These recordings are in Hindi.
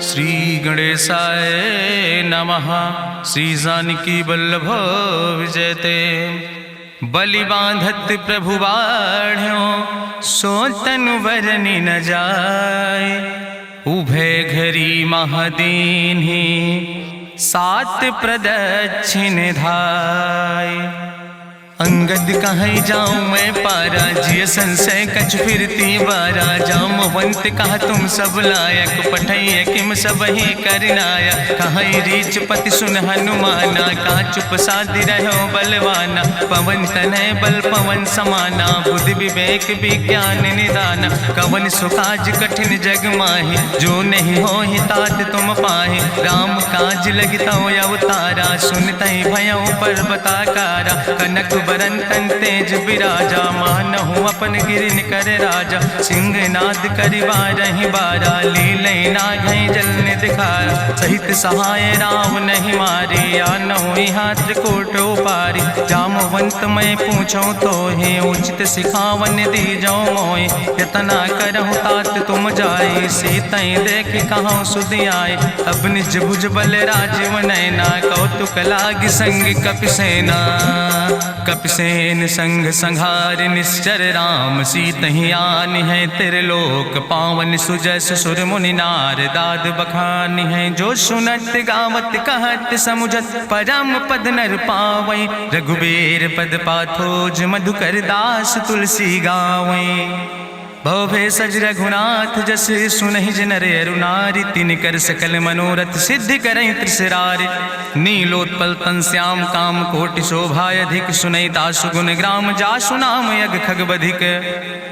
श्री गणेशाय नमः। श्री जानकी वल्लभ विजयते। बलि बांधत प्रभु बाढ़ो सो तनु बरनि न जाय। उभय घरी महादीन्हि सात प्रदक्षिण धाय। अंगद कहीं जाऊं मैं पारा जिय संशय कछ फिरती बारा। जामवंत कहा तुम सब लायक पठैय किम सब ही करनाया। कहीं रीच पति सुन हनुमाना का चुप साधि रहो बलवाना। पवन तनय बल पवन समाना बुद्धि विवेक विज्ञान निदाना। कवन सुकाज कठिन जग माहि जो नहीं हो ही तात तुम पाहि। राम काज लगता अवतारा सुनतहि भयउ पर्वताकारा। कनक बरन तन तेज बिराजा मानहु अपन गिरिन कर राजा। सिंह नाद करिवारहि बारा लीलै नागहि जल निधिखारा। सहित सहाय राम नहीं मारे आनहु यहाँ त्रिकूट उपारी। जामवंत मैं पूछूं तो हे उचित सिखावन दीजो मोय। यतना करहु तात तुम जाए सीतई देख कहूँ सुधि आए। अब निज भुज बल राजीव नैना कौतुक लाग संग कपिसेना। कपिसेन संग संहार निश्चर राम सीतहि आनि है त्रिलोक पावन। सुजस सुर मुनि नार दाद बखानि है। जो सुनत गावत कहत समुझत परम पद नर पावै। रघुबीर पद पाथोज मधुकर दास तुलसी गावै। भव भेषज रघुनाथ जस सुनहि जनरे अरुनारि। तिन कर सकल मनोरथ सिद्धि करहि त्रिसरारि। नीलोत्पल तन श्याम काम कोटि शोभाय अधिक। सुनहि दासु गुण ग्राम जासु नाम यज्ञ खग बधिक।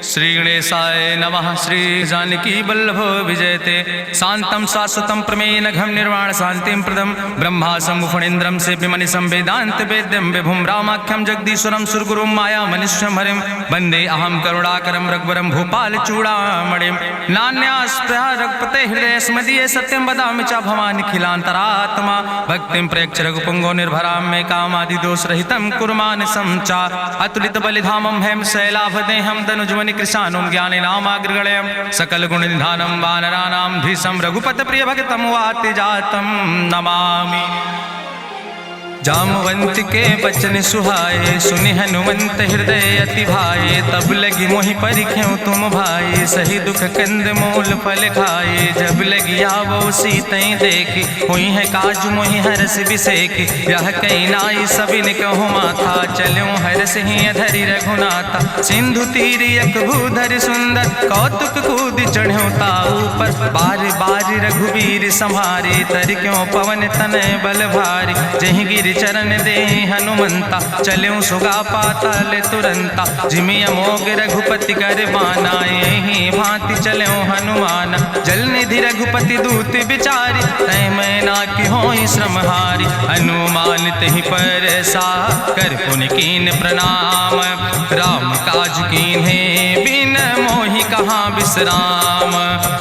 श्री गणेशाय नमः। श्री जानकी वल्लभ विजयते। शांतम शाश्वतम प्रमेयन घम निर्वाण शांतिम प्रदम। ब्रह्मा शंभु फणीन्द्रम सेव्यमणि संवेदांत वेद्यम विभुम रामाख्यम जगदीश्वरम सुरगुरुम माया मनिष्यम हरिम। वंदे अहम करुणाकरम रघुवरम भूपाल चूड़ामणिम। नान्यास्पृहा रघुपते हृदय स्मदीये सत्यम वदामि च भवानि खिलांतरात्मा। भक्तिम प्रयच्छ रघुपुंगो निर्भराम मे कामादि दोष रहितम कुर्मान समचा। अतुलित बलिधामम हेम शैलाभदेहम दनुजवनि कृशानुम ज्ञानि नामाग्रगणयम। सकल गुण निधानम वानराणाम धीसम रघुपत प्रिय भगतम वाति जातम नमामि। जामवंत के बचन सुहाए सुनि हनुमंत हृदय अति भाए। तब लगी मोहि परिख्यों तुम भाई सही दुख कंद मूल फल खाए। जब लगी आवो सीतई देखी हुई है काज मोहि हरस बिसेकी। यह कई नाई सबिन कहु माथा चलो हरस ही धरि रघुनाथा। सिंधु तीर यक भूधर सुंदर कौतुक कूद चढ़्यो ताऊ पर। बार बार रघुबीर संहारे तर क्यों पवन तनय बल भारी। जहि गिर चरण दे हनुमंता चल्यों सुगा पाताल तुरंता। जिमि अमोघ रघुपति कर बाना यही भांति चल्यों हनुमाना। जल निधि रघुपति दूत बिचारी तय मैना की होई श्रमहारी। हनुमान तहि पर सा कर पुनि कीन प्रणाम। राम काज कीन्हे बिन मोहि कहाँ विश्राम।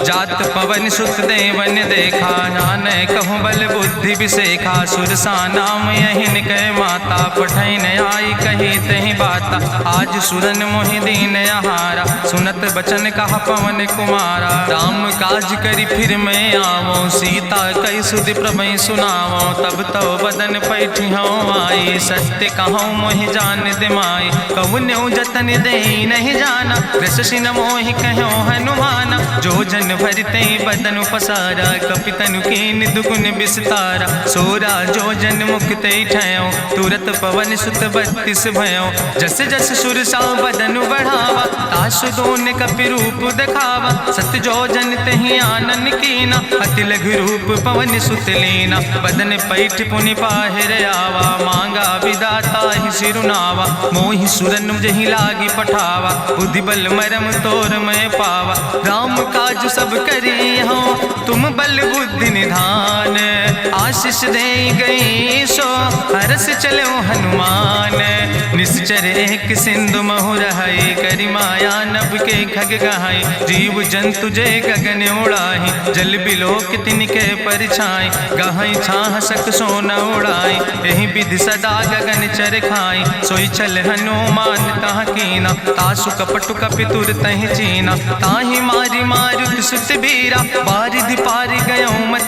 जात पवन सुत देवन देखा नानक कहूँ बल बुद्धि विसेखा। सुरसा नाम यहिन कह माता पठैन आई कही तहि बाता। आज सुरन मोहि दीन आहारा सुनत बचन कहा पवन कुमारा। राम काज करी फिर मैं आवो सीता कई सुधि प्रभु सुनावो। तब तो बदन पैठी हूँ आई सत्य कहूँ मोहि जान दिमाई। कहुन्यु जतन दे नहीं जाना रससिन मोहि कहो हनुमाना। जो जन भरते बदन पसारा कपितनु कीन दुगुन विस्तारा। सोरा जो जन मुक्त ठयो तुरत पवन सुत 32 भयो। जस जस सुरसा बदन बढ़ावा तासु दोन कपि रूप दिखावा। सत जो जन तहि आनन कीना अति लघु रूप पवन सुत लीना। बदन पैठ पुनि पाहिर आवा मांगा विदाता ही सिरुनावा। मोहि सुरन जहि लागी पठावा बुद्धि बल मरम तोर मैं पावा। राम काज सब करी हो तुम बल बुद्धि निधान। आशीष दे गई सो हरस चलो हनुमान। निश्चर एक सिंधु महुर है करी माया नभ के खग गहाई। जीव जंतु जय गगन उड़ाही जल बिलोक तिनके परिछाई। गहाई छाह सक सोन उड़ाई यही विधि सदा गगन चर खाई। सोई चल हनुमान तह कीना तासु कपटु कपितुर तहि चीना। ताहि मारी मारुत सुत बीरा बारिधि पारि गयो मति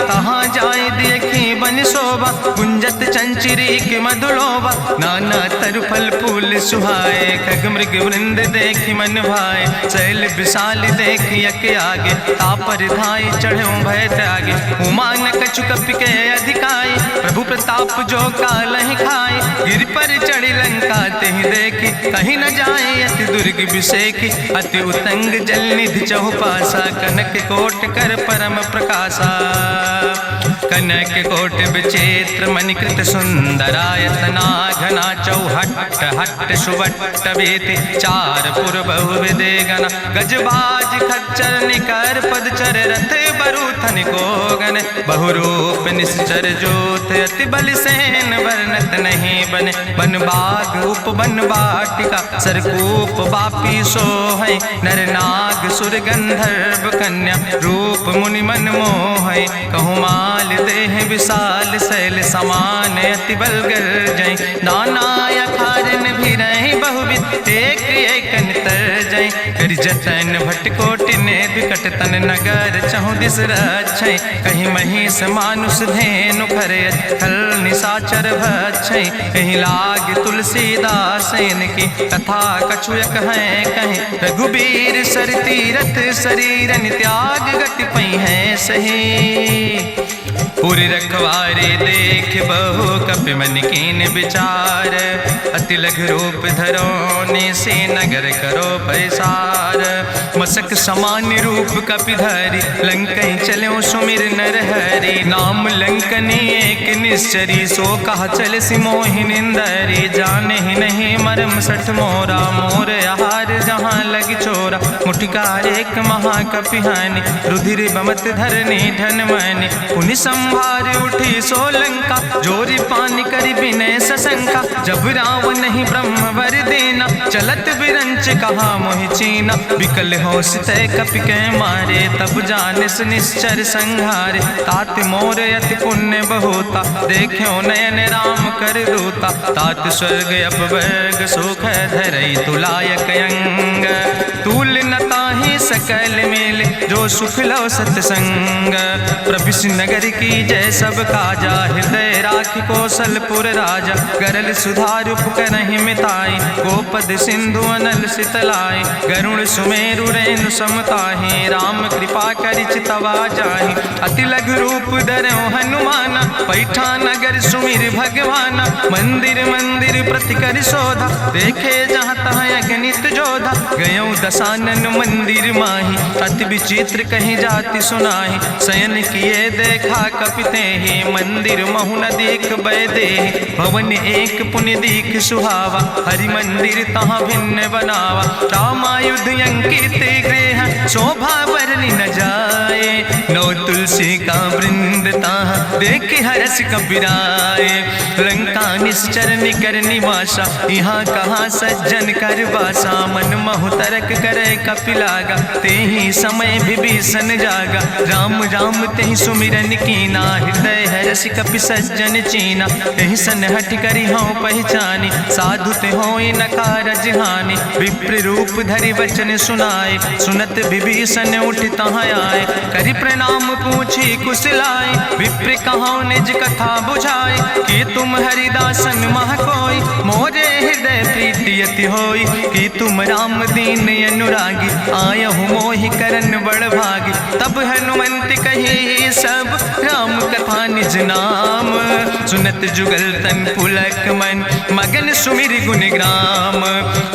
तहाँ जाए देखी बन शोभा, गुंजत चंचिरीक मधुलोभा, नाना तरु फल फूल सुहाए, खग मृग वृंद देखी मन भाए, शैल विशाल देखी यके आगे, तापर धाई चढ़ो भय त्यागे, उमान कछु कपि के अधिकाई, प्रभु प्रताप जो कालहि खाई, गिर पर चढ़ी लंका तेहि देखी, कहीं न जाए अति दुर्ग विषेखी, अति उतंग जल निधि चहुपासा, कनक कोट कर परम प्रकाशा, कनक कोट विचित्र मणिकृत सुंदरायतना, घना चौहट्ट हट्ट सुवट्ट वेति, चार पुर बहुविधे गण, गजबाज खच्चर निकर पदचर, रथ बरूथन को गण, बहुरूप निश्चर जोत, अति बल सेन वर्णत नहीं बने, बन बाग उप बन बाटिका, सरकूप बापी सोहै, नर नाग सुर गंधर्व कन्या, रूप मुनि मन मोहै, कहूँ माल देह विशाल शैल समान, अति बल गर्जै, नाना अखारन भी रही बहुविध, एक एक अंतर जय, कर जतन भटकोटि ने विकट तन नगर, चहु दिस रक्षै, कहीं महिष मानुष धेनु खरे, खल निशाचर भक्षै, कहीं लाग तुलसीदास इनकी, कथा कछुयक है कहीं, रघुबीर सर तीरथ शरीरन त्याग, गति पै है सही, पुरि रखवारे देख बहु कपि मन कीन विचार, अति लघु रूप धरो निसे नगर करो पैसार, मसक समान रूप कपि धरि, लंकई चलो सुमिर नर हरि, नाम लंकनी एक निश्चरी, सो कहा चल सिमोहि निंदरी, जाने ही नहीं मरम सठ मोरा, मोर आहार जहाँ लग चोरा, मुठकार एक महाकपि हानि, रुधिर बमत धरनी धन मनि, पुनि संभार उठी सोलंका, जोरी पानी करी विनय सशंका, जब रावण नहीं ब्रह्म वर देना, चलत बिरंच कहा मोहि चीना, विकल होश तय कपि के मारे, तब जानिस निश्चर संहारे, तात मोर अति पुण्य बहुता, देखो नयन राम कर रूता, तात स्वर्ग अपवर्ग सुख धरई तुलायक अंग, तूल न ताहि सकल मेल, जो सुख लो सत्संग, प्रभिस नगर की जय सब काजा, हृदय राखि कौशलपुर राजा, गरल सुधारूप करहि मिताई, गोपद सिंधु अनल सितलाई, गरुण सुमेरु रेणु समताहि, राम कृपा करि चितवा जाहि, अति लघु रूप धरौ हनुमाना, पैठा नगर सुमिर भगवाना, मंदिर मंदिर प्रति कर शोधा, देखे जहाँ तहाँ अगणित जोधा, गयौ दशानन मंदिर माही, अति विचित्र कहीं जाति सुनाही, शयन किए देखा कपिते ही, मंदिर महु न देख बैदे, भवन एक पुण्य दीख सुहावा, हरि मंदिर तहाँ भिन्न बनावा, रामायुध अंकित गृह, शोभा बरनी न जाए, नौ तुलसी का वृंद तहाँ देख हरस कबीराए, लंका निश्चर निकर निवासा, यहाँ कहाँ सज्जन कर वासा, मन महु तरक करे कपिलागा, ते ही समय विभीषण जागा, राम राम ते सुमिरन कीना, हृदय हरस कपि सज्जन चीना, तेहि सन हठ करि हूँ पहचानी, साधु ते होई न कारज हानि, विप्र रूप धरि वचन सुनाए, सुनत विभीषण उठ तहाँ आए, करि प्रणाम पूछी कुशलाए, विप्र कहाँ निज कथा बुझाए, कि तुम हरिदासन मह कोई, मोरे हृदय प्रीति अति होई, कि तुम राम दीन अनुरागी, आयहु मोहि करन बड़ भागी, तब हनुमंत कही सब राम कथा निज नाम, सुनत जुगल तन पुलक मन, मगन सुमिर गुण ग्राम,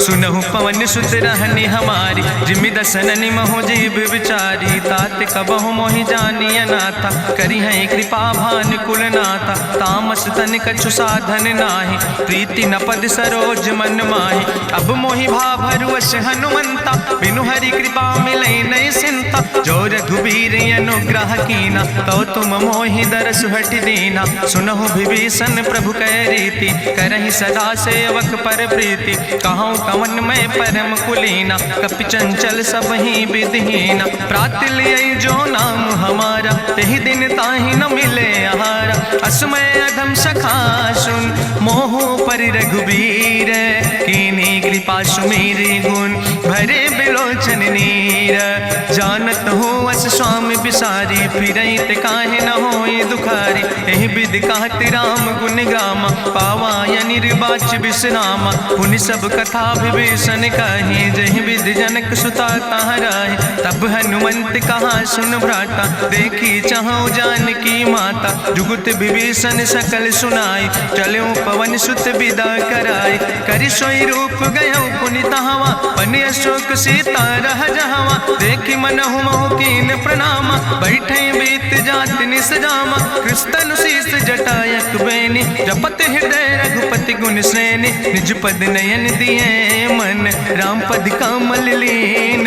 सुनहु पवन सुत रहनी हमारी, जिमि दसननि महु जीव विचारी, तात कबहु मोहि जानी अनाथा, करी है कृपा भान कुल नाथा, तामस तन कछु साधन नाही, प्रीति न पद सरोज मन माही, अब मोहि भाभरुवश हनुमंता, बिनु हरि कृपा मिलै नहीं सिंता, जो रघुबीर अनुग्रह कीना, तो तुम मोहि दरस हट दीना, सुनहु विभीषण प्रभु कै रीति, करहि सदा सेवक पर प्रीति, कहूँ कवन में परम कुलीना, कपि चंचल सब ही विधिहीना, प्रात लिय जो नाम हमारा, तेहि दिन ताहि न मिले आहारा, असमय अधम सखा सुन, मोहु पर रघुबीर, कीन्ही कृपा सुमेरि गुण, भरे बिलोचन नीर, जानत हो अस स्वामी बिसारी, फिरई ते काहे न होए दुखारी। एहि विधि कहत राम गुण गामा, पावा या निर्बाच विश्रामा। पुनि सब कथा विभीषण कही, जहि विधि जनक सुता कहाँ राहि। तब हनुमंत कहा सुन भ्राता, देखी चाहूँ जानकी माता। जुगुत विभीषण सकल सुनाई, चलो पवन सुत विदा कराई। करि सोई रूप गयो पुनि तहवा, बनि अशोक सीता रह जहवा। देखी मनहु मोह कीन प्रणामा, बैठे बीत जात निस जामा। कृष्ण शीस जटायक बेनी, जपत हृदय रघुपति गुण श्रेणी। निज पद नयन दिए मन, राम पद कमल लीन।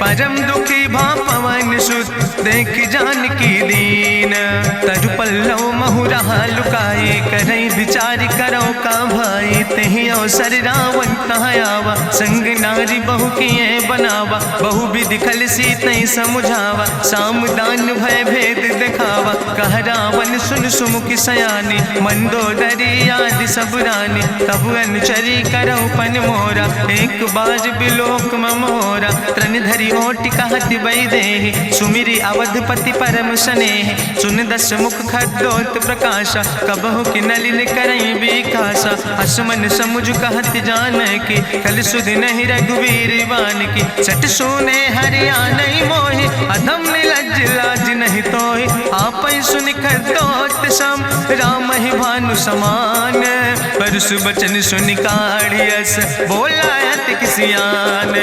परम दुखी भा पवन सुत, देख जानकी दीन। तरु पल्लव महु रहा लुकाई, करई विचार करो का भाई। तेहि अवसर रावण तहाँ आवा, संग नारी बहु किए बनावा। बहु विधि खल सीतै समुझावा, साम दान भय भेद दिखावा। कह रावण सुन सुमुखी सयानी, मंदोदरी आदि सब रानी। तब अनुचरी करौ पन मोरा, एक बाज बिलोक ममोरा। तृण धरि ओट कहत वैदेही, सुमिरि अवधपति परम स्नेह। सुन दस मुख खद्योत प्रकाशा, कबहु कि नलिन करई विकासा। असमन समुझ कहत जानकी, कल सुध नहीं रघुवीर बान की। सट सुने हरिया नहीं मोहि, अधम निलज्ज लाज नहीं तोहि। आपै सुनि खद्योत सम, राम ही भानु समान। परसु बचन सुनि काढ़ियस, बोला अति किसियान।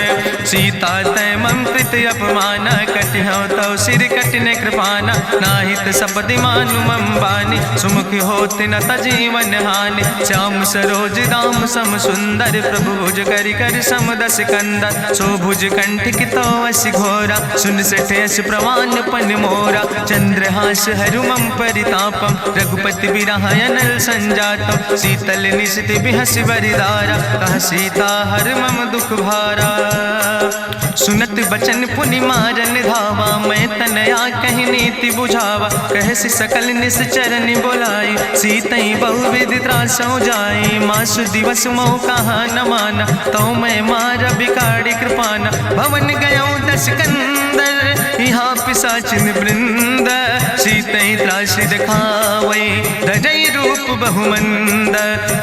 सीता तै मम कृत अपमाना, कटिहौ तौ सिर कटिन कृपाना। नाहित सपदि मानु मम बानी, सुमुख होत न तजीवन हानि। श्याम सरोज दाम सम सुंदर, प्रभु भुज करि कर सम दस कंदर। सो भुज कंठ कितो अस घोरा, सुन सठ अस प्रवान पन मोरा। चंद्रहास हरु मम परितापम, रघुपति बिरह अनल संजातम। शीतल निशित बिहस बरिदारा, कह सीता हर मम दुख भारा। सुनत बचन पुनि मारन धावा, मैं तनया कहि नीति बुझावा। कहसि सकल निश्चरनि बोलाई, सीतई बहुविधि त्रासौ जाई। मासु दिवस मोह कहा न माना, तो मैं मार बिगाड़ी कृपाना। भवन गयो दस कंदर, यहाँ पिशाचिन वृंद। सीतई त्रास दिखावै, धजै रूप बहुमंद।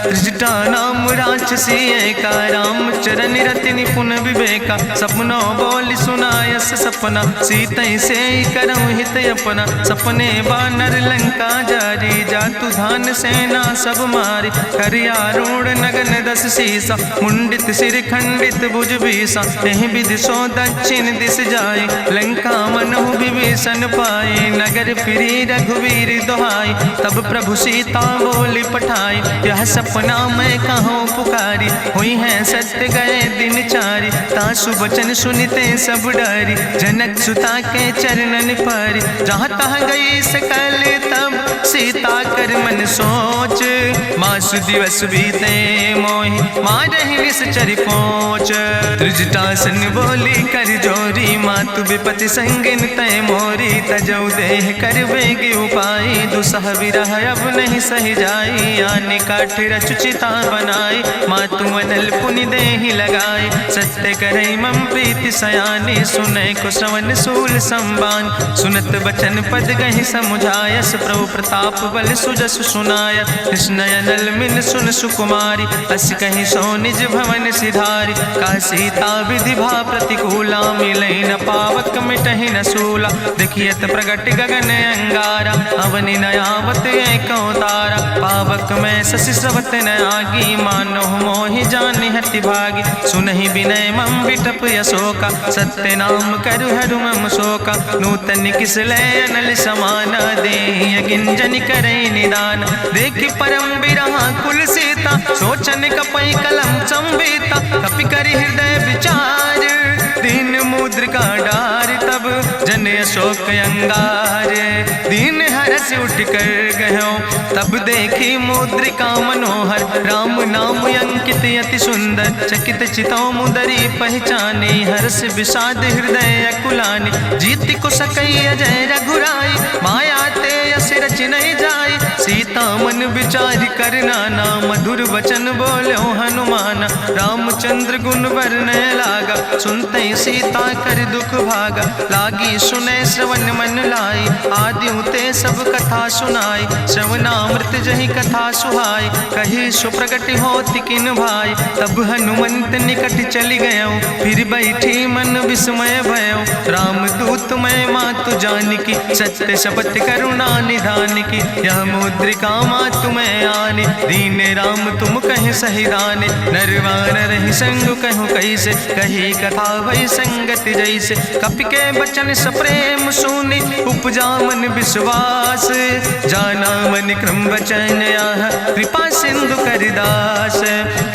त्रिजटा नाम राक्षसी एका, राम चरण रति निपुण विवेका। सपनो बोल सुनायस सपना, सीतई से करऊँ हित अपना। सपने बानर लंका जारी, जातु धान सेना सब मारी। करियारूढ़ नगन दस सीसा, मुंडित सिर खंडित भुज बीसा। एहि विधि सो दक्षिण दिस जाई, लंका मनहु विभीषण पाई। नगर फिरी रघुवीर दुहाई, तब प्रभु सीता बोली पठाई। यह सपना मैं कहूँ पुकारी, हुई है सत्य गए दिन चारी। तासु वचन सुनिते सब डरी, जनक सुता के चरणन परी। जहाँ तहाँ गई सकल तब, सीता कर मन सोच। मासु दिवस बीते मोहि, मारहि निश्चर पहुँच। त्रिजटासन बोली कर जोरी, मातु विपति संगिन तय मोरी। तजौ देह कर बेग उपाय, दुसह विरह अब नहीं सही जाई। आने काठ रचुचिता बनाई, मातु अनल पुनि देहि लगाई। सत्य करई मम प्रीति सयानी, सुनै को श्रवण सूल संबान। सुनत बचन पद गहि समुझायस, प्रभु प्रताप बल सुजस सुनाय। कृष्णय नल मिल सुन सुकुमारी, अस कहीं सो निज भवन सिधारी। का सीता विधि भा प्रतिकूला, मिलै न पावक मिटहि न सूला। देखियत प्रगट गगन अंगारा, अवनि न आवत एको तारा। पावक में शशि स्रवत न आगी, मानो मोहि जानि हति भागी। सुनहि विनय मम विटप यशोका, सत्य नाम करु हरु मम शोका। नूतन किस लय अनल समाना, देहि अगिंजन करई निदान। देखि परम बिरहा कुल सीता, सोचन कपई कलम संवेता। कपि करि हृदय विचार, दीन मुद्रिका डार। तब जन अशोक अंगार, दीन हरस उठ कर गयो। तब देखी मुद्रिका मनोहर, राम नाम अंकित अति सुंदर। चकित चितौ मुदरी पहचानी, हर्ष विषाद हृदय अकुलानी। जीत को सकई अजय रघुराई, माया ते यस रच नहीं जाई। सीता मन विचार कर नाना, मधुर वचन बोलो हनुमाना। रामचंद्र गुण वर्णय लागा, सुनते सीता कर दुख भागा। लागी सुने श्रवण मन लाई, आदि ते सब कथा सुनाई। श्रवणामृत जहि कथा सुहाई, कही सुप्रगट होति किन भाई। तब हनुमंत निकट चली गयो, फिर बैठी मन विस्मय भयो। रामदूत मैं मातु जानकी, सत्य शपथ करुणा निधान की। यह मुद्रिका मातु मैं आने, दीन राम तुम कहे सही दाने। नरवान रही संग कहूँ कैसे, कही कथा वही संगत जैसे। कपि के बचन सप्रेम सुनी, उपजा मन विश्वास। जाना मन क्रम वचन आह, कृपा सिंधु करिदास।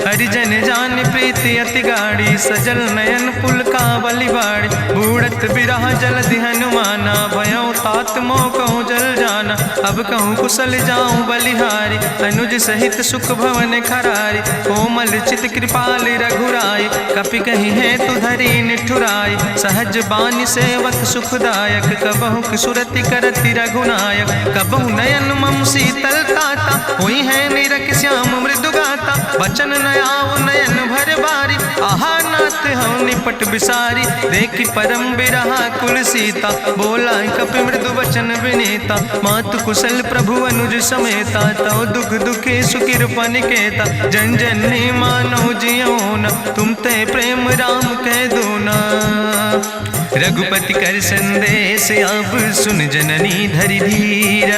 हरिजन जान प्रीति अति गाढ़ी, सजल नयन पुलकावली बाड़ी। बूढ़त बिरह जलधि हनुमाना, भयो तात मोह कहूँ जल जाना। अब कहूँ कुशल जाऊँ बलिहारी, अनुज सहित सुख भवन खरारी। कोमल चित कृपाल रघुराई, कपि कही है तु धरी निठुराई। सहज बानी सेवक सुखदायक, कबहु सुरति करति रघुनायक। कबहु नयन मम शीतल ताता, हुई है निरख श्याम मृदु गाता। बचन नयाव नयन भर बारी, आहा नाथ हम निपट बिसारी। देखि परम बिरहा कुल सीता, बोला कपि मृदु वचन विनीता। मातु कुशल प्रभु अनुज समेता, तव दुख दुखी सुकृपा निकेता। जन जननी मानो जियोना, तुम ते प्रेम राम कह दो ना। रघुपति कर संदेश अब सुन जननी धरि धीर।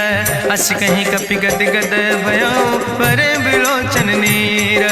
अस कहीं कपि गद गद भयो, परे बिलोचन नीर।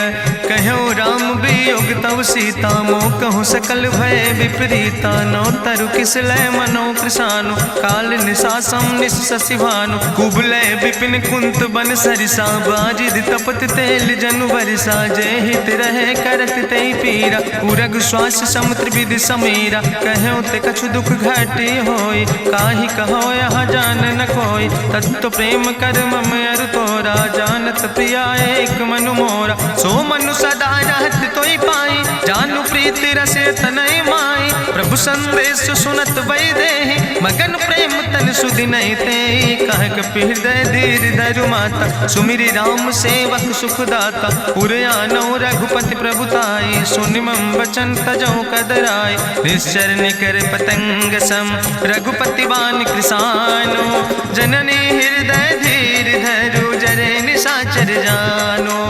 कहो राम वियोग तव सीता, मोह कहूँ सकल भय विपरीता। नौ तरु किस लय मनो कृशानु, काल निशासम निशि भानु। कुबलय विपिन कुंत बन सरिसा, बाजिद तपत तेल जनु बरिसा। जय हित रहे करत ते पीरा, उरग श्वास समुद्र विधि समीरा। कहो ते कछु दुख घाटी होई, काहि कहो यहाँ जान न कोई। तत्व प्रेम कर मम अरु तोरा, जानत प्रिया एक मनु मोरा। सो मनु सदा रहत तोई पाई, जानु प्रीति रसे तनय माई। प्रभु संदेश सुनत वै देहि, मगन प्रेम तन सुधि नहीं ते। कह कपि हृदय धीर धरु माता, सुमिरि राम सेवक सुख दाता। उरयानो रघुपति प्रभुताई, सुनि मम वचन तजौ कदराई। निश्चर निकर पतंग सम, रघुपति बान कृसानो। जननी हृदय धीर धरु, जरे निशाचर जानो।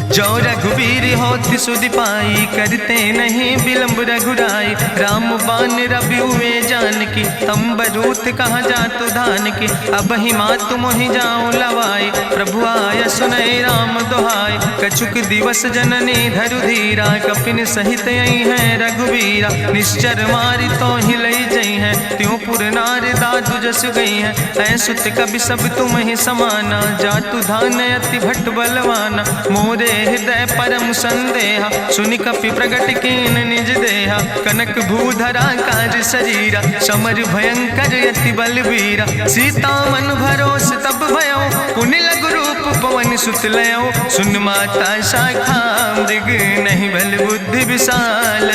जो रघुबीर होति सुधि पाई, करते नहीं विलम्ब रघुराई। राम बान रवि हुए जानकी, अम्बरूथ कहाँ जातु धान की। अब ही मातु मोहि जाऊँ लवाई, प्रभु आय सुनय राम दुहाई। कछुक दिवस जननी धरु धीरा, कपिन सहित यही है रघुबीरा। निश्चर मारी तो ही लई जई है, त्यों पुर नार दादु जस गई है। ऐसुत कवि सब तुम ही समाना, जातु धान अति भट बलवाना। मोरे हृदय परम संदेहा, सुनि कपि प्रगट कीन निज देहा। कनक भूधरा काज शरीरा, समर भयंकर यति बलबीरा। सीता मन भरोस तब भयो, पुनि लघु रूप पवन सुत लयो। सुन माता शाखा मृग, नहीं बल बुद्धि विशाल।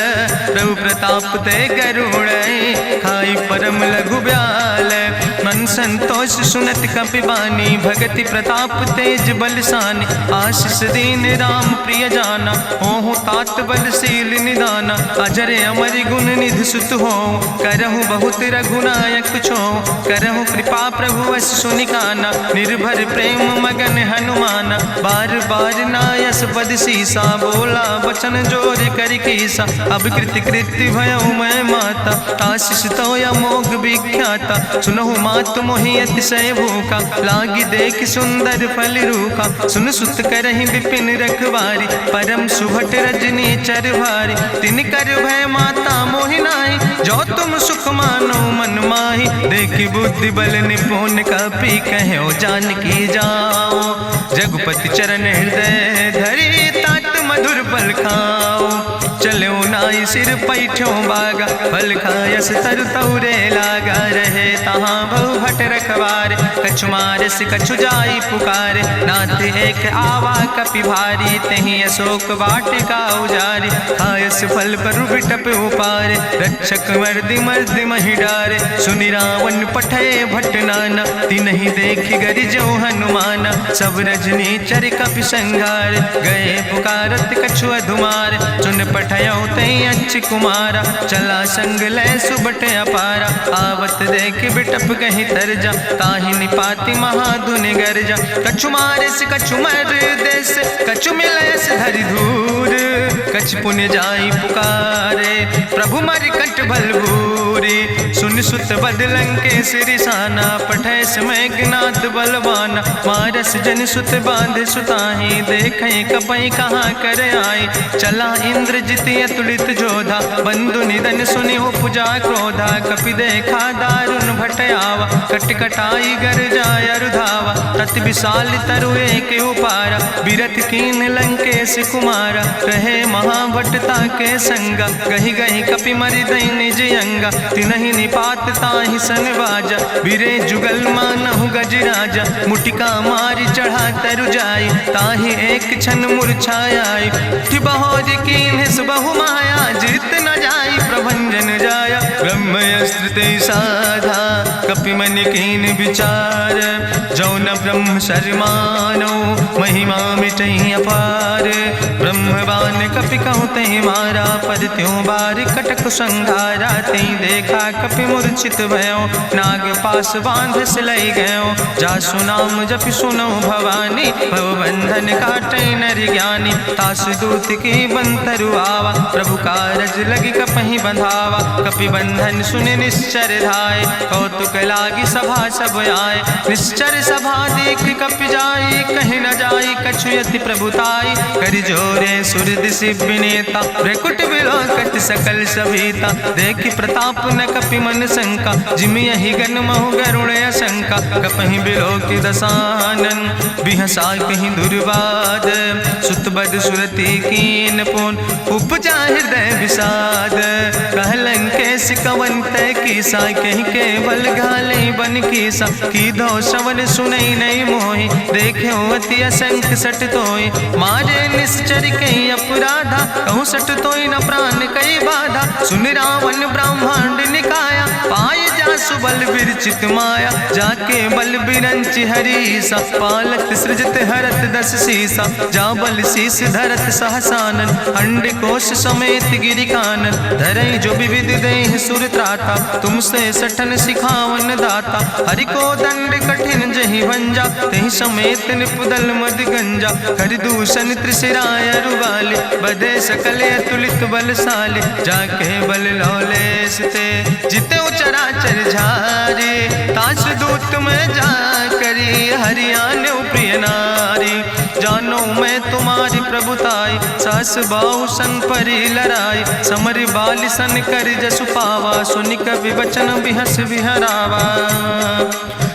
प्रभु प्रताप ते करुणै, खाई परम लघु ब्याल। मन संतोष सुनत कपि बानी, भगति प्रताप तेज बलसानी। आशीष दीन राम प्रिय जाना, होहु तात बलशील निदाना। अजर अमर गुण निधि सुत हो, करहु बहुत रघुनायक छो। करहु कृपा प्रभु अस सुनिकाना, निर्भर प्रेम मगन हनुमाना। बार बार नायस पद सीसा, बोला वचन जोर कर कीसा। अब कृति कृति भयो मैं माता, आशीष तो अमोघ विख्याता। सुनहु मात मोहि अतिशय भूखा, लागी देख सुंदर फल रूखा। सुन सुत करहि विपिन रखवारी, परम सुभट रजनी चर भारी। तिन कर भय माता मोहि नाहि, जो तुम सुख मानो मन माहि। देखि बुद्धि बल निपुण कपि कहो जानकी जाओ। जगुपति चरण हृदय धरि, तात मधुर फल खाओ। चलो नाई सिर पैठो बागा, फल खायस तरु तौरे लागा, रहे तहाँ बहु भट रखवार, कछु मारस कछु जाई पुकार, नाथ एक आवा कपि भारी, तहीं अशोक वाटिका उजारी, खायस फल पर बिटप उपार, रक्षक मर्दि मर्दि महि डारे, सुनि रावण पठय भट नाना, तिन्हि देखि गरिजो हनुमाना, सब रजनी चर कपि संघार, गए पुकारत कछु अधुमार, चुन पठयो तई अच्छ कुमारा, चला संग लय सुबट अपारा, आवत देख बिटप कहीं तरजा, ताहि निपाति महाधुनि गर्जा, कछु मारिस कछु मर देस, कछु मिलयस धरि धूर, कछ पुण्य जाई पुकारे, प्रभु मर कंठ बलभूरी, सुन सुत बदलं के सिरिसाना, पठय समय ज्ञात बलवाना, मारस जन सुत बांध सुताही, देखें कपई कहाँ कर आई, चला इंद्रजित अतुलित जोधा, बंधु निधन सुनि उपजा क्रोधा, कपि देखा दारुण भटयावा, कट कटाई गर जाय रुधावा, तत विशाल तरु एक उपारा, बिरथ कीन लंकेश कुमारा, रहे महाभटता के संगा, गहि गहि कपि मरि दई निज अंगा, तिनहि निपात ताहि सन बाजा, बिरे जुगल मानहु गजराजा, मुटिका मारी चढ़ा तरु जाई, ताहि एक क्षण मूर्छाई, बहोज कीन बहु माया, जीत न जाई प्रभंजन जाया, ब्रह्मस्त्र ते साधा, कपि मन कीन विचार, जौन ब्रह्म शर्मानो, महिमा मिटई अपार, ब्रह्मवान कपि कहु तहि मारा, पर त्यों बार कटक संघारा, तई देखा कपि मूर्छित भयो, नाग पास बांध सिलई गयो, जासु नाम जपि सुनो भवानी, भव बंधन काटै नर ज्ञानी, तास दूत की बंतरु आवा, प्रभु कारज लगी कपहि बंधावा, कपि बंधन सुनि निश्चर धाय, कौतुक लागी सभा सब आए, निश्चर सभा देख कपि जाई, कहीं न जाई कछु यति प्रभुताई, कर जोरे सुर दिसि विनेता, भ्रकुट विलोकट सकल सभीता, देखि प्रताप न कपि मन शंका, जिमि यहि गन महु गरुण शंका, कपहि बिलोकि दसानन, बिहसा कहीं दुर्वाद, सुतबद सुरति कीन पुन, उपजा हृदय विषाद, कहलन केस कवन तय कीसा, कहीं केवल घाले बन कीसा, कीधो श्रवण सुनई नहीं मोहि, देख्यो अति असंख्य सट तोय, मारे निश्चर कई अपराधा, कहूँ सट तोय न प्राण कई बाधा, सुन रावण ब्रह्मांड निकाया, पाय जासु बल विरचित माया, जाके बल बिरंच हरीसा, पालत सृजत हरत दस सीसा, जा बल शीस धरत सहसानन, अंड कोश समेत गिरि कानन, धरई जो विविध देह सुर त्राता, तुमसे सठन सिखावन दाता, हरि को दंड कठिन जहि भंजा, तहि समेत निपुदल मद गंजा, कर दूषण त्रिशिराय रुवाले, बदे सकले अतुलित बलशाले, जाके बल लौलेस ते, जिते चराचर झारे, तास दूत में जा करी, हरियाण प्रिय नारी, जानो मैं तुम्हारी प्रभुताई, सास बाहु सन परी लड़ाई, समर बाल सन कर जसु पावा, सुनि कवि वचन बिहस बिहरावा,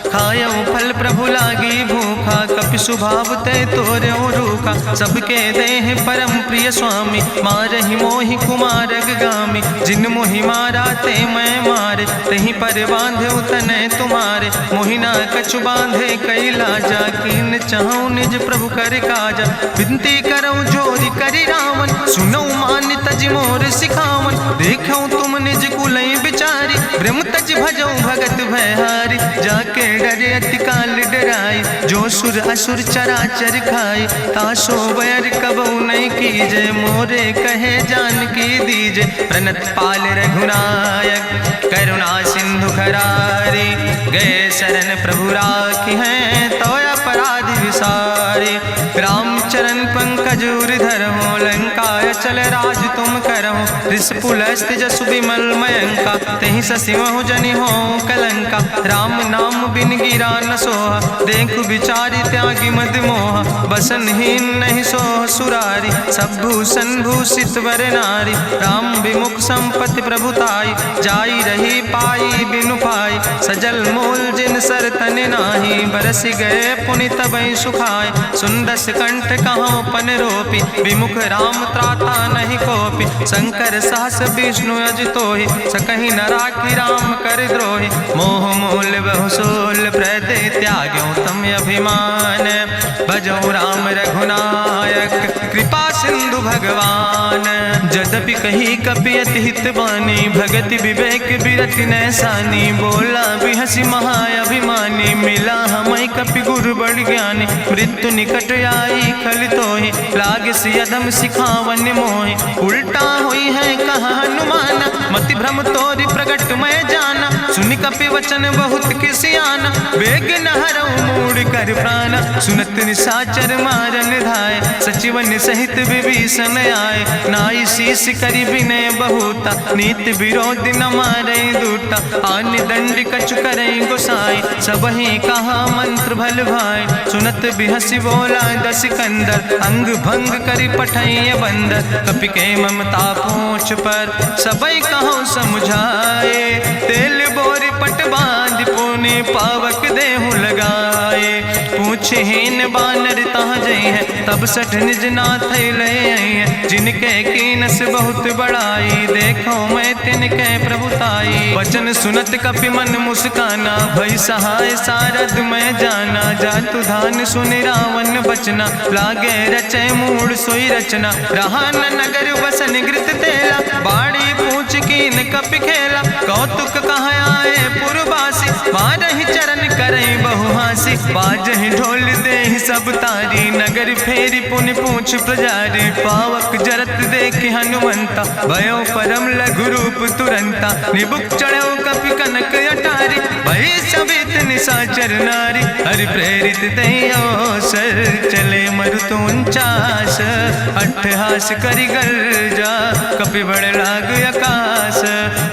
खायो फल प्रभु लागी भूखा, कपि स्वभाव तय तोर्यो रूखा, सबके देह परम प्रिय स्वामी, मारहि मोहि कुमार गामी, जिन मोहि मारा ते मैं मारे, तहीं पर बांधे तनय तुम्हारे, मोहिना कछु बांधे कई लाजा, कीन चाहूं निज प्रभु कर काजा, विनती करऊं जोरी करि रावण, सुनऊ मान तज मोर सिखावन, देखऊं तुम निज कुलई बिचारी, ब्रह्म तज भजऊं भगत भयहारी, जाके डरे अति काल डराई, जो सुर असुर चराचर खाई, तासो बैर कबऊ नहीं कीजे, मोरे कहे जान की दीजे, प्रणत पाल रघुनायक, करुणा सिंधु खरारी, गए शरण प्रभु राखी हैं, तो अपराधि विसारी, रामचरण पंकज उर्धर हो, लंकाय चल राज तुम करहो, रिसपुलस्त जसु विमल मयंका, तहि ससिमहु जनि हो कलंका, राम नाम बिन गिरा न सोहा, देखु बिचारी त्यागी मद मोहा, बसनहीन नहीं सोह सुरारी, सब भूषण भूषित वर नारी, राम विमुख संपत्ति प्रभुताई, जाई रही पाई बिनु पाई, सजल मूल जिन सर तन नाही, बरस गए पुनि तबई सुखाय, सुंदस कंठ कहाँ पन रोपी, विमुख राम त्राता माता नहीं कोपि, शंकर सहस विष्णु अजितोहि, सकहि न राखी राम कर द्रोहि, मोह मूल बहुसूल प्रदे त्याग्यो तम अभिमान, भजो राम रघुनायक कृपा सिंधु भगवान। जदपि कही कपि अति हित बानी, भगति विवेक बिरति नैसानी, बोला बिहसी महाअभिमानी, मिला हमय कपि गुरु बड़ ज्ञानी, मृत्यु निकट आई खल तोहि, लागे सियदम सिखावन मोहि, उल्टा हुई है कहा हनुमान, मति भ्रम तोरि प्रगट मैं जाना, सुनि कपि वचन बहुत किसियाना, बेग न हरऊ मूढ़ कर प्राण, सुनत निशाचर मारन धाय, सचिवन सहित विभीषण आए, नाई शीस करि विनय बहुता, नीति विरोध न मारे दूता, आन दंड कछु करे गोसाई, सबहि कहा मंत्र भल भाई, सुनत बिहसी बोला दस कंदर, अंग भंग करि पठैय बंदर, कपि के ममता पूछ पर सबई कहो समुझाए, तेल बोरी पट बांध पुनि पावक देहु लगाए, पूछहीन बानर तहाँ जई है, तब सठ निज नाथ ले आई है, जिनके कीनस बहुत बड़ाई, देखो मैं तिनके प्रभुताई, वचन सुनत कपि मन मुस्काना, भई सहाय सारद मैं जाना, जातु धान सुनि रावण बचना, लागे रचे मूढ़ सोई रचना, रहा न नगर बसन घृत तेला, बाड़ी पूछ कीन कपि खेला, कौतुक कहाँ आए पुरबासी, मारहि चरण करई बहुहासी, बाजहि ढोल देहि सब तारी, नगर फेरी पुनि पूछ प्रजारी, पावक जरत देखि हनुमंता, भयो परम लघु रूप तुरंता, निबुक चढ़ो कपि कनक अटारी, भई सवित निशाचर नारी, हरि प्रेरित तहि अवसर, चले मरुत 49 अट्ठहास करि गर्जा, कपि बड़ लाग आकाश,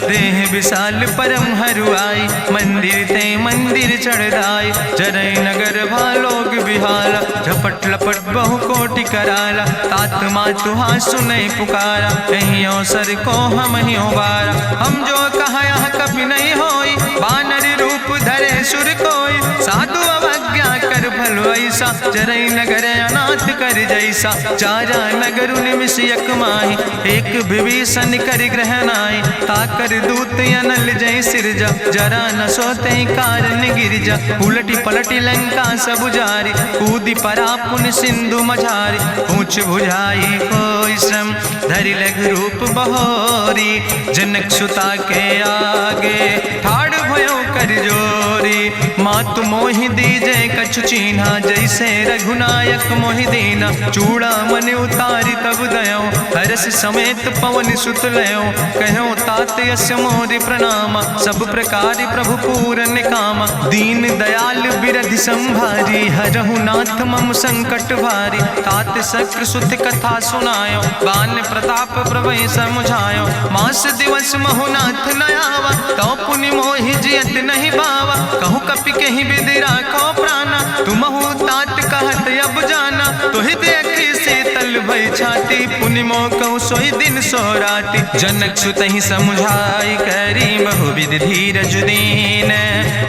देह विशाल परम हरुआई, मंदिर ते मंदिर चढ़ाई, जरई नगर भालोग बिहाला, झपट लपट बहु कोटि कराला, तात मातु हाँ सुनै पुकारा, कहीं अवसर को हम ही बारा, हम जो कहा यहाँ कभी नहीं होई, बानर रूप धरे सुर कोई, साधु अवज्ञा कर फल ऐसा, जरई नगर अनाथ कर जैसा, चारा नगर निमिष यक माही, एक विभीषण कर ग्रह नाई, ताकर दूत अनल जय सिरजा, जरा न सोते कारण गिरजा, उलटी पलटी लंका सब जारी, कूदी परा पुन सिंधु मझारी, पूछ बुझाई कोई श्रम, धरि लघु रूप बहोरी, जनक सुता के आगे ठाड़ भयो कर जोरी, मातु मोहि दीजे कछु चीन्हा, जैसे रघुनायक मोहि दीना, चूड़ा मन उतारी तब दयो, हरस समेत पवन सुत लयो, कहो तात यस मोरि प्रणामा, सब प्रकार प्रभु पूरन कामा, दीन दयाल बिरधि संभारी, हरहु नाथ मम संकट भारी, तात शक्र सुत कथा सुनायो, बान प्रताप प्रभय समुझायो, मास दिवस महुनाथ न आवा, तो पुनि मोहि जियत नहीं बावा, कहु कपि कहि विधि राखो प्राणा, तुमहु तात कहत अब जाना, तुहि देखी शीतल भई छाती, पुनि मोह कहु सोई दिन सो राति, जनक सुतहि समुझाई करी बहु विधि धीरज दीन,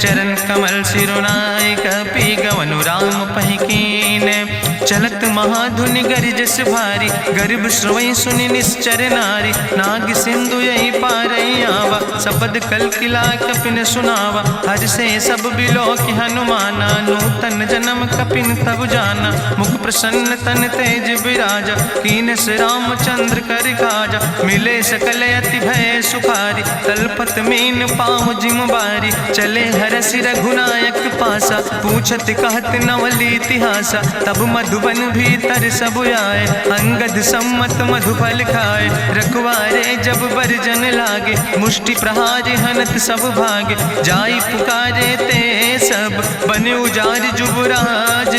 चरण कमल सिरुनाई कपि गवनु राम पहि कीन, चलत महाधुनि गरिजस भारी, गर्भ श्रोई सुनि निश्चर नारी, नाग सिंधु यही पारई आवा, सबद कल किला कपिन सुनावा, हर से सब बिलो कि हनुमाना, नूतन जन्म कपिन तब जाना, मुख प्रसन्न तन तेज विराजा, कीनस रामचंद्र कर काजा, मिले सकल अति भय सुखारी, तलपत मीन पाँव जिम बारी, चले हरस रघुनायक पासा, पूछत कहत नवली इतिहासा, तब मधुबन भीतर सब आए, अंगद सम्मत मधुफल खाए, रखवारे जब बरजन लागे, मुष्टि प्रहार हनत सब भागे, जाई पुकारे ते सब बने उजार जुबराज,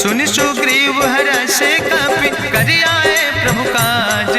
सुनि सुग्रीव हरषे कपि करि आए प्रभु काज,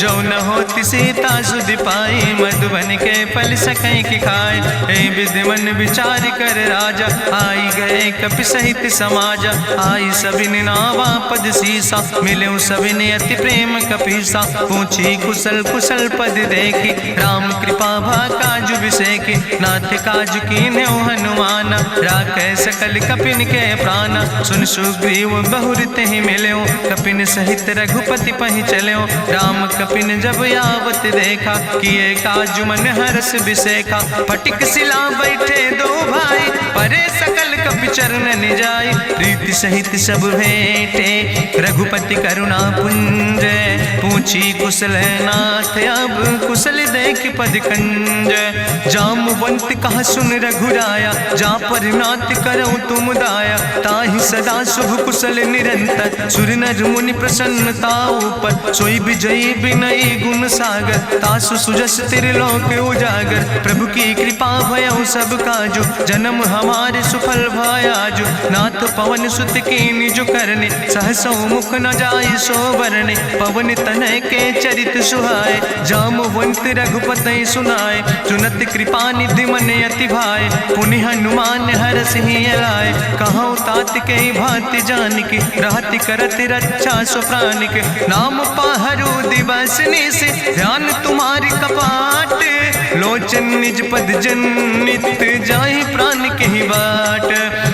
जो न होति सीता सुधि पाई, मधुबन के फल सकै कि खाए, हे विधि मन विचार कर राजा, आई गए कपि सहित समाजा, आई सबिन नावा पद सीसा, मिले सबिन अति प्रेम कपीसा, पूछी कुशल कुशल पद देखी, राम कृपा भा काज बिसेकी, नाथ काज कीन्हु हनुमान, हनुमान राखे सकल कपिन के प्राण। सुन सुग्रीव बहुर तेहि मिल्यो कपिन सहित रघुपति पहि चल्यो। राम कपिन जब यावत देखा किए काजु मन हरस बिसेखा। फटिक सिला बैठे दो भाई परे सकल कपि चरण जाय। प्रीति सहित सब भेंटे रघुपति करुणा पुंज। पूछी कुशल नाथ अब कुशल देख पद कंज। जामवंत कहा सुन रघुराया जा पर नाथ करऊँ तुम दाया। ताहि सदा शुभ कुशल निरंतर सुर नर मुनि प्रसन्नता ऊपर। सोई विजयी विनयी गुण सागर तासु सुजस त्रिलोक उजागर। प्रभु की कृपा भयउ सब काजु जन्म हमारे सुफल भयाजु। नाथ पवन सुत की निज करने सहसौ मुख न जाय सो वरने। पवन तनय के चरित सुहाय जामवंत रघुपति सुनाय। सुनत कृपा निधि मन अति भाय पुनि हनुमान हरष ही लाय। कहूँ तात के भांति जानकी रहति करत रक्षा सो प्राणिक। नाम पाहरु दिवस निस ध्यान तुम्हारी कपाट। लोचन निज पद जनित जाहि प्राण के ही बाट।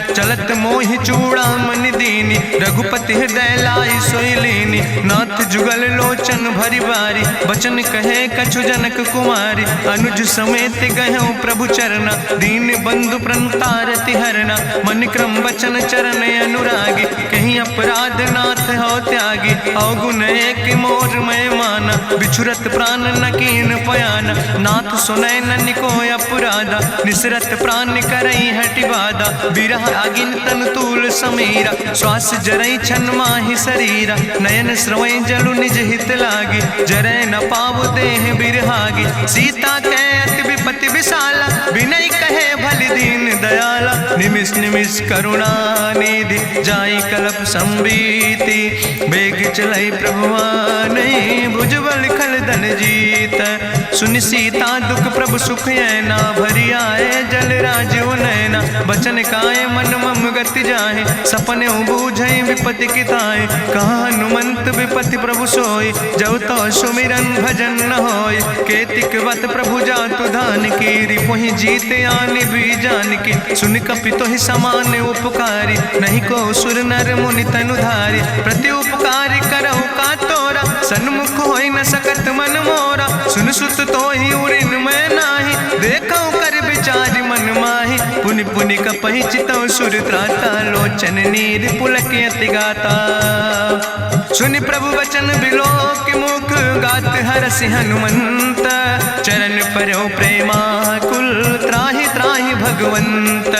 चलत मोहि चूड़ामणि दीनी रघुपति हृदय लाई सोई लीनी। नाथ जुगल लोचन भरि बारी बचन कहे कछु जनक कुमारी। अनुज समेत गहु प्रभु चरना दीन बंधु प्रणतारति हरना। मन क्रम बचन चरण अनुरागी कहीं अपराध नाथ हो त्यागी। अवगुण एक मोर मैं माना बिछुरत प्राण न कीन पयाना। नाथ सुनय नन को अपराधा निसरत प्राण करई हटि बाधा। बिरह आगिन तन तूल समीरा श्वास जरई छन माहि शरीरा। नयन श्रवय जलु निज हित लागी जरय न पाव देह बिरहागी। सीता के अति विपति विशाला विनय कहे भलि दीन दयाला। निमिष निमिष करुणा निधि जाई कलप संबीति। बेग चलई प्रभुवान भुजबल खल धन जीत। सुनि सीता दुख प्रभु सुख ऐना भरी आए जल राजो नैना। बचन काए मन मम गति जाहे सपने बूझे विपति किताए। कहा हनुमंत विपति प्रभु सोई जब तो सुमिरन भजन न होय। केतिक वत प्रभु जातु धान की रिपुहि जीत आनि भी जान की। सुन कपि तोहि समान उपकारी नहीं को सुर नर मुनि तनुधारी। प्रति उपकार करहु का तोरा सन्मुख होई न सकत मन मोरा। सुन सुत तोहि उरिन मैं नाही देखौ कर विचार मन माहि। पुनि पुनि कपहि चितौ सुर त्राता लोचन नीर पुलक अति गाता। सुनि प्रभु वचन बिलोक मुख गात हरसि हनुमंत। चरण परौ प्रेमा कुल त्राहि त्राहि भगवंत।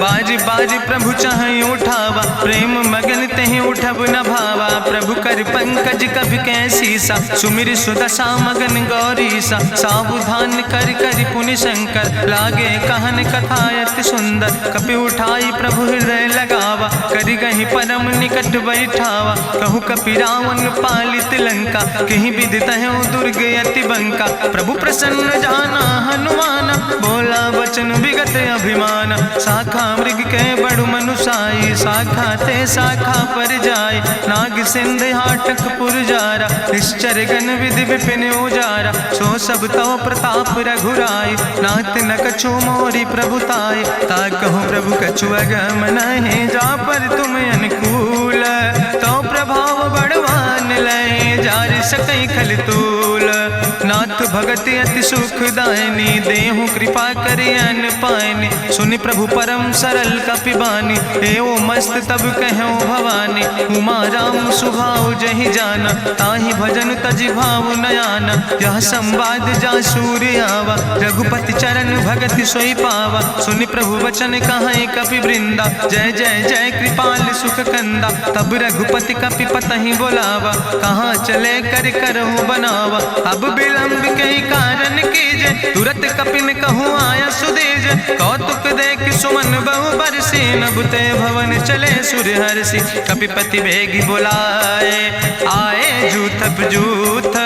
बाज बाज प्रभु चाहि उठावा प्रेम मगन तेहि उठब न भावा। प्रभु कर पंकज कभि कैसीसा सुमिर सुदशा मगन गौरीसा। सावधान कर कर पुनि शंकर लागे कहन कथा अति सुंदर। कपि उठाई प्रभु हृदय लगावा करि गहि परम निकट बैठावा। कहु कपि रावण पालित लंका कहीं विधि तहु दुर्ग अति बंका। प्रभु प्रसन्न जाना हनुमाना बोला वचन विगत अभिमान। शाखा मृग के बड़ु मनुसाई शाखा ते शाखा पर जाय। नाग सिंध हाटक पुरजारा निश्चर गण विधि विपिन उजारा। सो सब तव प्रताप रघुराई नाथ न कछु मोरी प्रभुताय। ता कहूँ प्रभु कछु अगम नहीं जा पर तुम अनुकूल। तो प्रभाव बड़वान लय जार सकई खल तूल। नाथ भगति अति सुखदायनी देहु कृपा करि अन पायनी। सुनि प्रभु परम सरल कपिबानी एवो मस्त तब कहूँ भवानी। उमा राम सुभाव जहि जाना ताहि भजन तजि भाव नयाना। यह संवाद जा सूर्य आवा रघुपति चरण भगति सोई पावा। सुनि प्रभु वचन कहाई कपि वृंदा जय जय जय कृपाल सुख कंदा। तब रघुपति कपि पतहि बोलावा कहाँ चले कर करहु बनावा। अब विलंब कई कारण कीजे तुरत कपिन कहूँ आया सुदेज। कौतुक देख सुमन बहु बरसी नभ ते भवन चले सुर हरसी। कपिपति बेगी बुलाए आए जूथप जूथ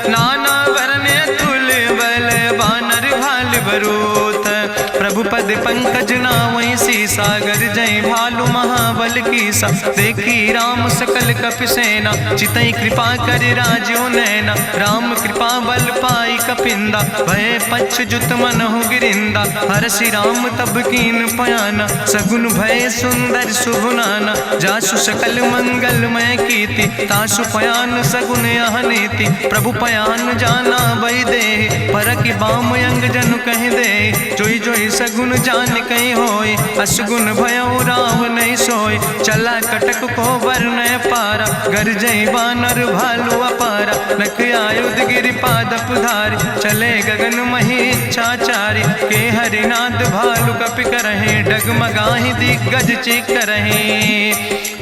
नाना वरण तुल बल बानर भाल बरूथ। प्रभु पद पंकज नावै सी सागर जय भालु महाबल की सा। देखी राम सकल कपि सेना चितई कृपा कर राजो नैना। राम कृपा बल पाई कपिंदा भय पच्छ जुत मनहु गिरिंदा। हरसि राम तब कीन पयाना सगुन भय सुंदर शुभनाना। जासु सकल मंगलमय कीर्ति तासु पयान सगुन अहनीति। प्रभु पयान जाना बई दे परकि बाम अंग जनु कह दे। जोई जोई सगुन जान कहीं होय असगुन भयो राव नहीं सोय। चला कटक को वर्ण पारा गरजई बानर भालू अपारा। नख आयुध गिरि पादप धारी चले गगन मही इच्छाचारी। के हरिनाद भालू कपि करहि डगमगाहि दिग्गज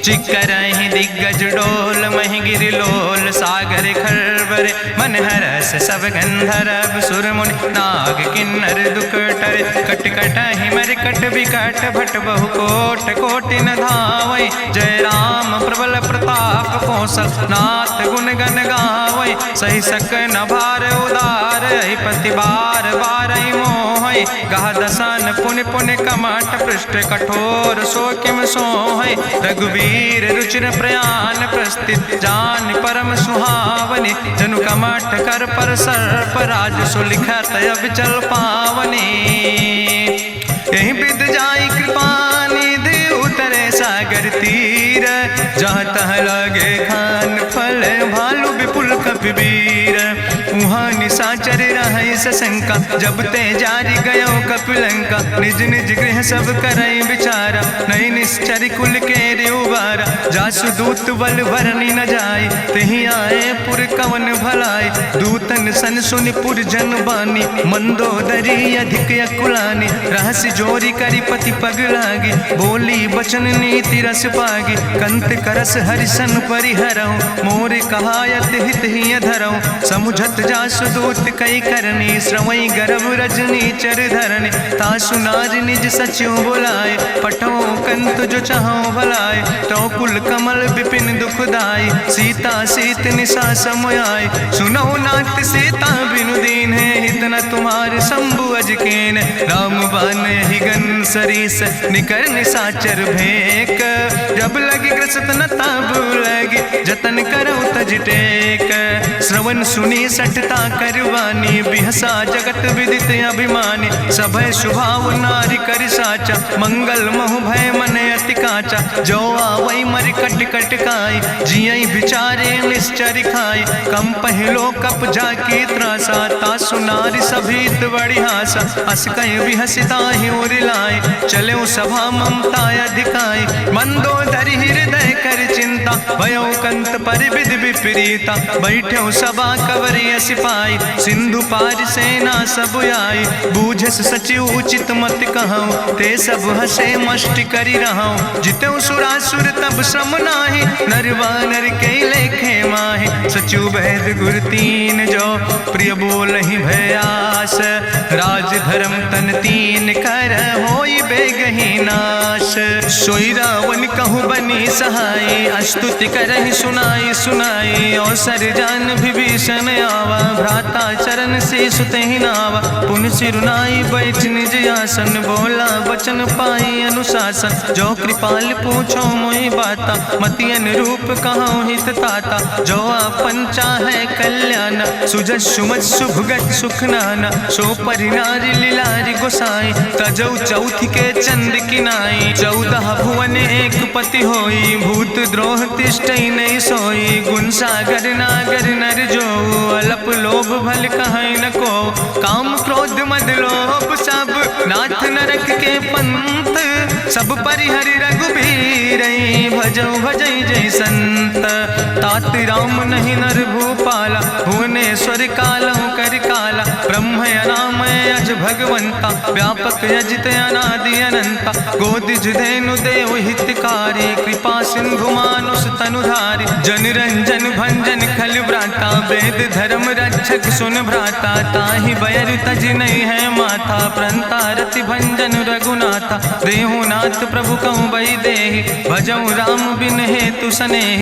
चिकरहि दिग्गज डोल महि गिरि लोल। सागर खरबर मन हरस सब गंधर्व सुर मुनि नाग किन्नर दुख टरे। कट कटहि मरकट विकट भट बहु कोट कोटि न धावै। जय राम प्रबल प्रताप कौशल नाथ गुण गण गावै। सही सक न भार उदार पति बार बार मोहै। गह दसन पुन पुन कमठ पृष्ठ कठोर सो किम सोहै। रघुवीर रुचिर प्रयाण प्रस्थित जान परम सुहावने। जनु कमठ कर पर सर्प राज सुलिखत अविचल पावने। यही विद जाई कृपा निधि उतरे सागर तीर। जहाँ तह लगे खान फल भालू विपुल कपिवीर। उहाँ निशाचर रहै सशंका जब ते जारी गयो कपिलंका। निज निज गृह सब करई विचारा नहीं निश्चर कुल के रेउबारा। जासु दूत बल भरनी न जाय तेहि आए पुर कवन भलाई। दूतन सन सुनि पुर जन बानी मंदोदरी अधिक अकुलानी। रहस्य जोरी करी पति पग लागी बोली बचन नीति रस पागी। कंत करस हरिसन परिहरऊँ मोर कहायत हित ही धरऊँ। समुझत जासु दूत कई करनी श्रवई गर्भ रजनी चर धरनी। तासु नार निज सचिव बुलाए पठो कंत जो चाहो भलाए। तो कुल कमल विपिन दुखदाई सीता सीत निशा समयाय। सुनो नाथ सीता बिनु दीन है हित न तुम्हारे शंभु अजकेन। राम बान हिगन सरीस निकर निशाचर भेक। जब लगी ग्रसत न ताब लगी जतन करो तज टेक। श्रवण सुनी सटता करवानी बिहसा जगत विदित अभिमानी। सभय स्वभाव नारी कर साचा मंगल महु भय मन अति काचा। जो आवै मर कट कट खाई जियई बिचारे निश्चर खाई। कम पहलो कप जाकी त्रासा तासु नारी सभीत बड़ी हासा। अस कहीं भी हसिता ही उरिलाए चले सभा ममता अधिकाई। मंदोदरी हृदय कर चिंता भयो कंत पर विध विपरीता। बैठो सभा कवरिय सिपाही सिंधु पार सेना सब आई। बूझस सचिव उचित मत कहूँ ते सब हसे मष्ट करी रहूँ। जितऊ सुरासुर तब श्रम नाही नर वानर के लेखे माहि। सचिव वैद गुर तीन जो प्रिय बोल ही भयास। राज धर्म तन तीन कर होई बेगही नाश। सोई रावण कहूँ बनी सहाय अस्तुति करहि सुनाई सुनाई। अवसर जान विभीषण आवा भ्राता चरण से सुतहि नावा। पुन सिरुनाई बैठ निज आसन बोला वचन पाई अनुशासन। जो कृपाल पूछो मोहि बाता मति अनुरूप कहूँ हित ताता। जो आपन चाहे कल्याण सुजस सुमत सुभगत सुख नाना। सो परिनारी लीलारी गोसाई तजौ चौथ के चंद किनाई। 14 भुवन एक पति होई भूत द्रोह तिष्ठई नहीं सोई। गुण सागर नागर नर जो अलप लोभ भल कहीं न को। काम क्रोध मद लोभ सब नाथ नरक के पंथ। सब परिहरि रघुबीर भजौ भजई जय संत। तात राम नहीं नर भूपाला भुवनेश्वर कालहु कर काला। ब्रह्म अनामय अज भगवंता व्यापक अजित अनादि अनंता। गोदिज धेनु देव हितकारी कृपा सिंधु मानुष तनुधारी। जन रंजन भंजन खल व्राता वेद धर्म रक्षक सुन भ्राता। ताहि बैर तज नहीं है माथा प्रंता रति भंजन रघुनाथा। देहु नाथ प्रभु कहूँ बई देहि भजऊ राम बिन हेतु सनेहि।